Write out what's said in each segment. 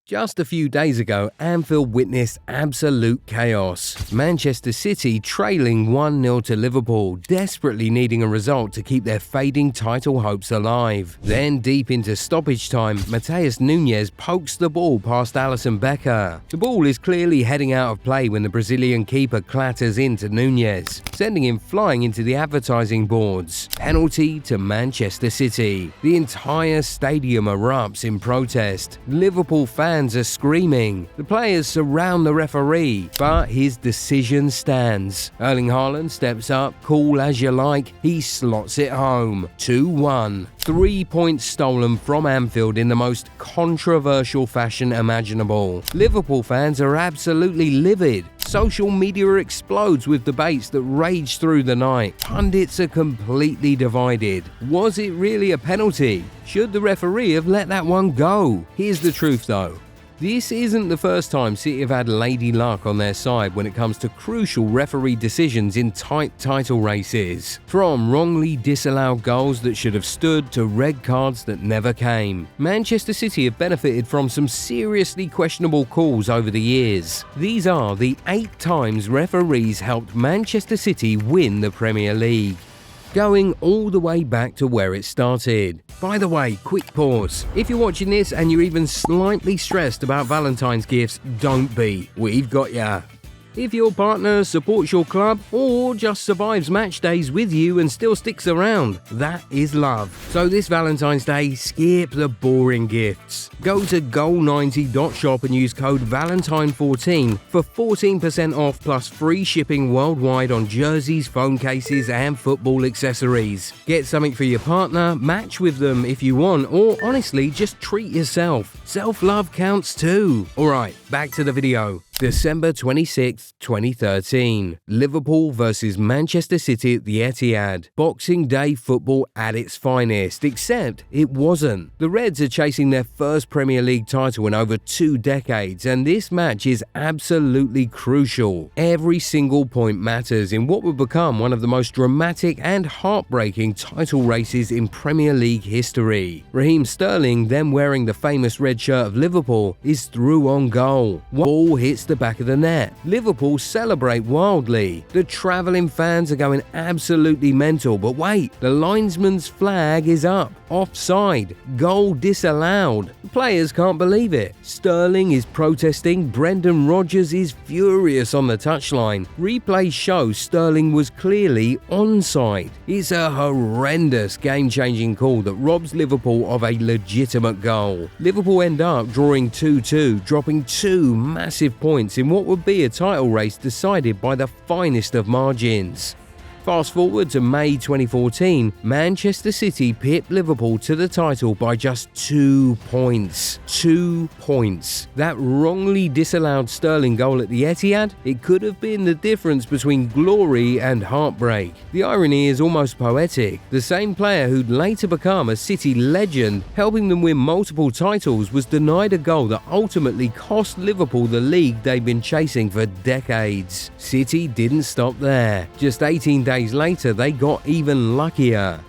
Just a few days ago, Anfield witnessed absolute chaos. Manchester City trailing 1-0 to Liverpool, desperately needing a result to keep their fading title hopes alive. Then, deep into stoppage time, Matheus Nunes pokes the ball past Alisson Becker. The ball is clearly heading out of play when the Brazilian keeper clatters into Nunes, sending him flying into the advertising boards. Penalty to Manchester City. The entire stadium erupts in protest. Liverpool fans are screaming. The players surround the referee, but his decision stands. Erling Haaland steps up, cool as you like. He slots it home. 2-1. 3 points stolen from Anfield in the most controversial fashion imaginable. Liverpool fans are absolutely livid. Social media explodes with debates that rage through the night. Pundits are completely divided. Was it really a penalty? Should the referee have let that one go? Here's the truth though. This isn't the first time City have had lady luck on their side when it comes to crucial referee decisions in tight title races. From wrongly disallowed goals that should have stood to red cards that never came. Manchester City have benefited from some seriously questionable calls over the years. These are the 8 times referees helped Manchester City win the Premier League, going all the way back to where it started. By the way, quick pause. If you're watching this and you're even slightly stressed about Valentine's gifts, don't be. We've got ya. If your partner supports your club or just survives match days with you and still sticks around, that is love. So this Valentine's Day, skip the boring gifts. Go to goal90.shop and use code Valentine14 for 14% off plus free shipping worldwide on jerseys, phone cases and football accessories. Get something for your partner, match with them if you want, or honestly, just treat yourself. Self-love counts too. Alright, back to the video. December 26, 2013. Liverpool vs Manchester City at the Etihad. Boxing Day football at its finest, except it wasn't. The Reds are chasing their first Premier League title in over 2 decades, and this match is absolutely crucial. Every single point matters in what would become one of the most dramatic and heartbreaking title races in Premier League history. Raheem Sterling, then wearing the famous red shirt of Liverpool, is through on goal. Ball hits the back of the net. Liverpool celebrate wildly. The travelling fans are going absolutely mental, but wait, the linesman's flag is up. Offside. Goal disallowed. The players can't believe it. Sterling is protesting. Brendan Rodgers is furious on the touchline. Replays show Sterling was clearly onside. It's a horrendous game-changing call that robs Liverpool of a legitimate goal. Liverpool end up drawing 2-2, dropping 2 massive points in what would be a title race decided by the finest of margins. Fast forward to May 2014, Manchester City pipped Liverpool to the title by just 2 points. 2 points. That wrongly disallowed Sterling goal at the Etihad, it could have been the difference between glory and heartbreak. The irony is almost poetic. The same player who'd later become a City legend, helping them win multiple titles, was denied a goal that ultimately cost Liverpool the league they've been chasing for decades. City didn't stop there. Just 18 days later, they got even luckier.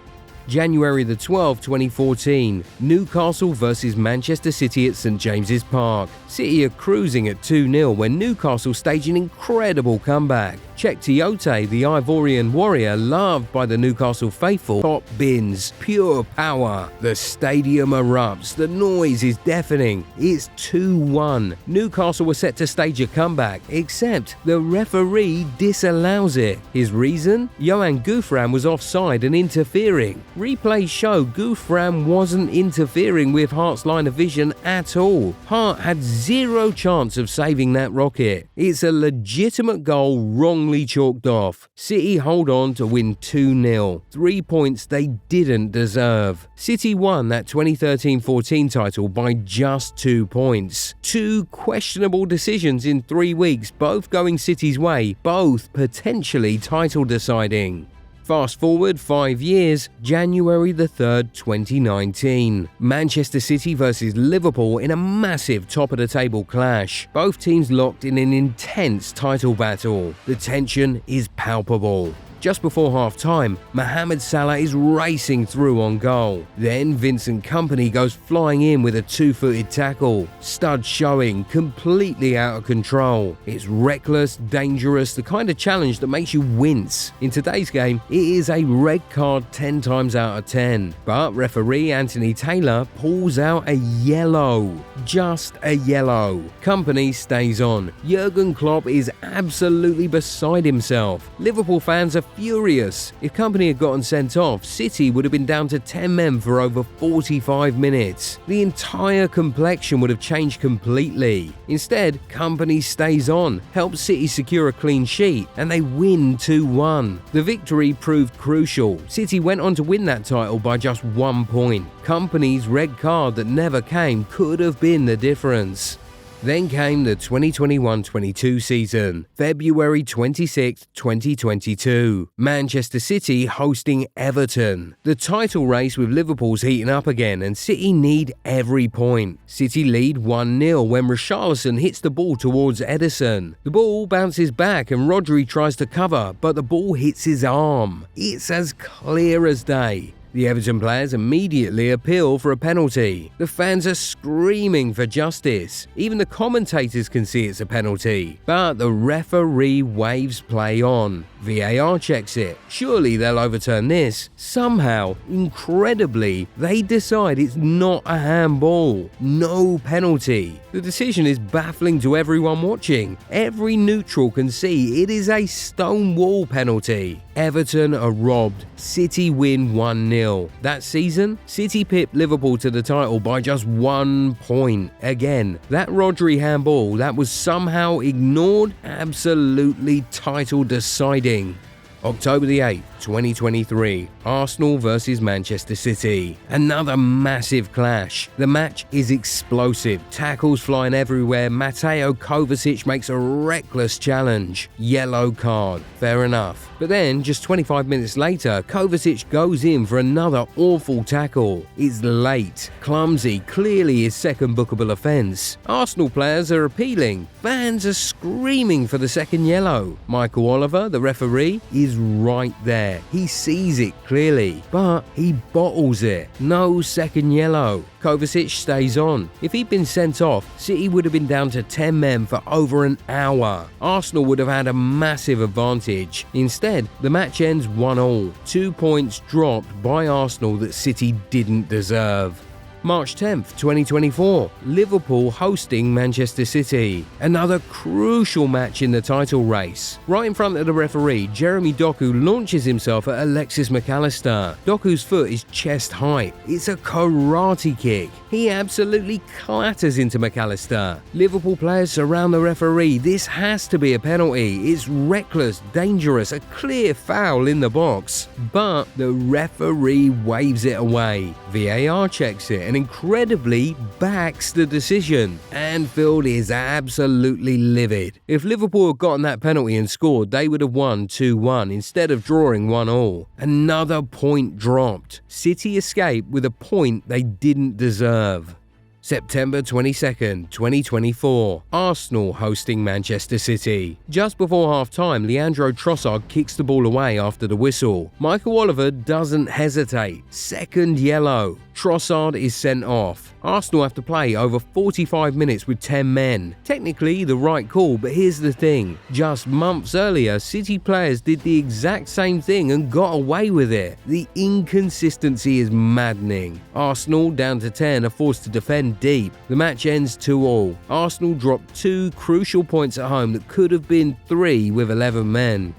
January the 12th, 2014, Newcastle vs Manchester City at St James's Park. City are cruising at 2-0 when Newcastle stage an incredible comeback. Cheick Tiote, the Ivorian warrior loved by the Newcastle faithful, top bins, pure power. The stadium erupts, the noise is deafening. It's 2-1. Newcastle were set to stage a comeback, except the referee disallows it. His reason? Yohan Gouffran was offside and interfering. Replays show Gouffran wasn't interfering with Hart's line of vision at all. Hart had 0 chance of saving that rocket. It's a legitimate goal wrongly chalked off. City hold on to win 2-0. 3 points they didn't deserve. City won that 2013-14 title by just 2 points. 2 questionable decisions in 3 weeks, both going City's way, both potentially title deciding. Fast forward 5 years, January the 3rd, 2019. Manchester City vs Liverpool in a massive top-of-the-table clash. Both teams locked in an intense title battle. The tension is palpable. Just before half-time, Mohamed Salah is racing through on goal. Then Vincent Kompany goes flying in with a two-footed tackle. Stud showing, completely out of control. It's reckless, dangerous, the kind of challenge that makes you wince. In today's game, it is a red card 10 times out of 10. But referee Anthony Taylor pulls out a yellow. Just a yellow. Kompany stays on. Jurgen Klopp is absolutely beside himself. Liverpool fans are furious. If Kompany had gotten sent off, City would have been down to 10 men for over 45 minutes. The entire complexion would have changed completely. Instead, Kompany stays on, helps City secure a clean sheet, and they win 2-1. The victory proved crucial. City went on to win that title by just 1 point. Kompany's red card that never came could have been the difference. Then came the 2021-22 season, February 26, 2022. Manchester City hosting Everton. The title race with Liverpool's heating up again and City need every point. City lead 1-0 when Richarlison hits the ball towards Ederson. The ball bounces back and Rodri tries to cover, but the ball hits his arm. It's as clear as day. The Everton players immediately appeal for a penalty. The fans are screaming for justice. Even the commentators can see it's a penalty. But the referee waves play on. VAR checks it. Surely they'll overturn this. Somehow, incredibly, they decide it's not a handball. No penalty. The decision is baffling to everyone watching. Every neutral can see it is a stonewall penalty. Everton are robbed. City win 1-0. That season, City pipped Liverpool to the title by just 1 point. Again, that Rodri handball that was somehow ignored, absolutely title deciding. October the 8th, 2023, Arsenal vs Manchester City. Another massive clash. The match is explosive. Tackles flying everywhere. Mateo Kovacic makes a reckless challenge. Yellow card. Fair enough. But then, just 25 minutes later, Kovacic goes in for another awful tackle. It's late. Clumsy. Clearly his second bookable offence. Arsenal players are appealing. Fans are screaming for the second yellow. Michael Oliver, the referee, is right there. He sees it clearly, but he bottles it. No second yellow. Kovacic stays on. If he'd been sent off, City would have been down to 10 men for over an hour. Arsenal would have had a massive advantage. Instead, the match ends 1-1. 2 points dropped by Arsenal that City didn't deserve. March 10th, 2024, Liverpool hosting Manchester City. Another crucial match in the title race. Right in front of the referee, Jeremy Doku launches himself at Alexis McAllister. Doku's foot is chest height. It's a karate kick. He absolutely clatters into McAllister. Liverpool players surround the referee. This has to be a penalty. It's reckless, dangerous, a clear foul in the box. But the referee waves it away. VAR checks it and incredibly backs the decision. Anfield is absolutely livid. If Liverpool had gotten that penalty and scored, they would have won 2-1 instead of drawing 1-1. Another point dropped. City escaped with a point they didn't deserve. September 22nd, 2024, Arsenal hosting Manchester City. Just before half-time, Leandro Trossard kicks the ball away after the whistle. Michael Oliver doesn't hesitate. Second yellow. Trossard is sent off. Arsenal have to play over 45 minutes with 10 men. Technically the right call, but here's the thing. Just months earlier, City players did the exact same thing and got away with it. The inconsistency is maddening. Arsenal, down to 10, are forced to defend deep. The match ends 2-2. Arsenal dropped 2 crucial points at home that could have been 3 with 11 men.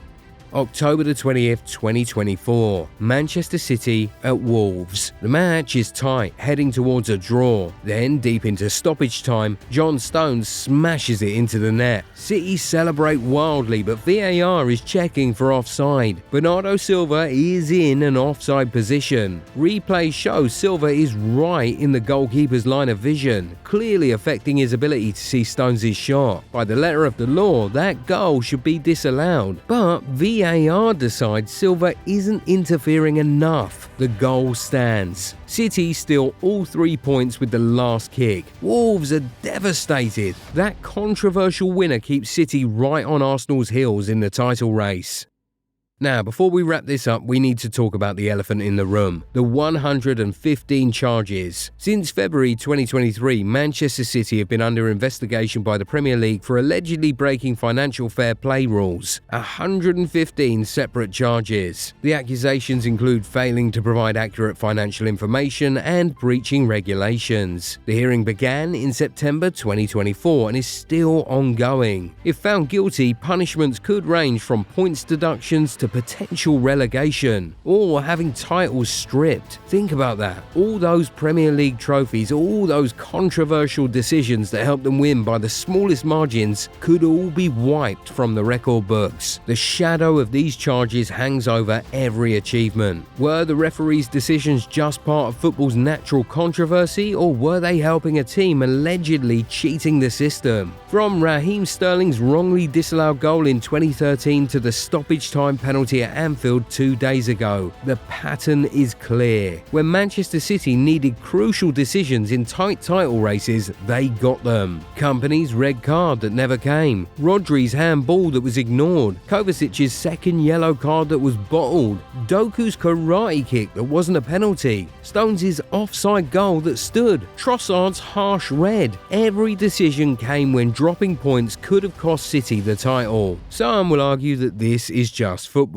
October the 20th, 2024, Manchester City at Wolves. The match is tight, heading towards a draw. Then, deep into stoppage time, John Stones smashes it into the net. City celebrate wildly, but VAR is checking for offside. Bernardo Silva is in an offside position. Replay shows Silva is right in the goalkeeper's line of vision, clearly affecting his ability to see Stones' shot. By the letter of the law, that goal should be disallowed, but VAR decides Silva isn't interfering enough. The goal stands. City steal all 3 points with the last kick. Wolves are devastated. That controversial winner keeps City right on Arsenal's heels in the title race. Now, before we wrap this up, we need to talk about the elephant in the room, the 115 charges. Since February 2023, Manchester City have been under investigation by the Premier League for allegedly breaking financial fair play rules. 115 separate charges. The accusations include failing to provide accurate financial information and breaching regulations. The hearing began in September 2024 and is still ongoing. If found guilty, punishments could range from points deductions to potential relegation or having titles stripped. Think about that. All those Premier League trophies, all those controversial decisions that helped them win by the smallest margins could all be wiped from the record books. The shadow of these charges hangs over every achievement. Were the referees' decisions just part of football's natural controversy, or were they helping a team allegedly cheating the system? From Raheem Sterling's wrongly disallowed goal in 2013 to the stoppage time penalty at Anfield 2 days ago, the pattern is clear. When Manchester City needed crucial decisions in tight title races, they got them. Kompany's red card that never came, Rodri's handball that was ignored, Kovacic's second yellow card that was bottled, Doku's karate kick that wasn't a penalty, Stones' offside goal that stood, Trossard's harsh red. Every decision came when dropping points could have cost City the title. Some will argue that this is just football.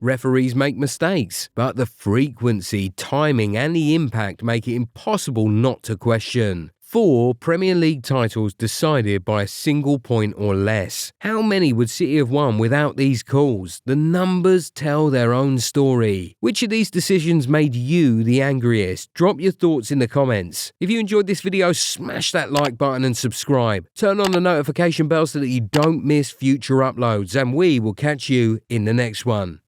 Referees make mistakes, but the frequency, timing, and the impact make it impossible not to question. 4 Premier League titles decided by a single point or less. How many would City have won without these calls? The numbers tell their own story. Which of these decisions made you the angriest? Drop your thoughts in the comments. If you enjoyed this video, smash that like button and subscribe. Turn on the notification bell so that you don't miss future uploads, and we will catch you in the next one.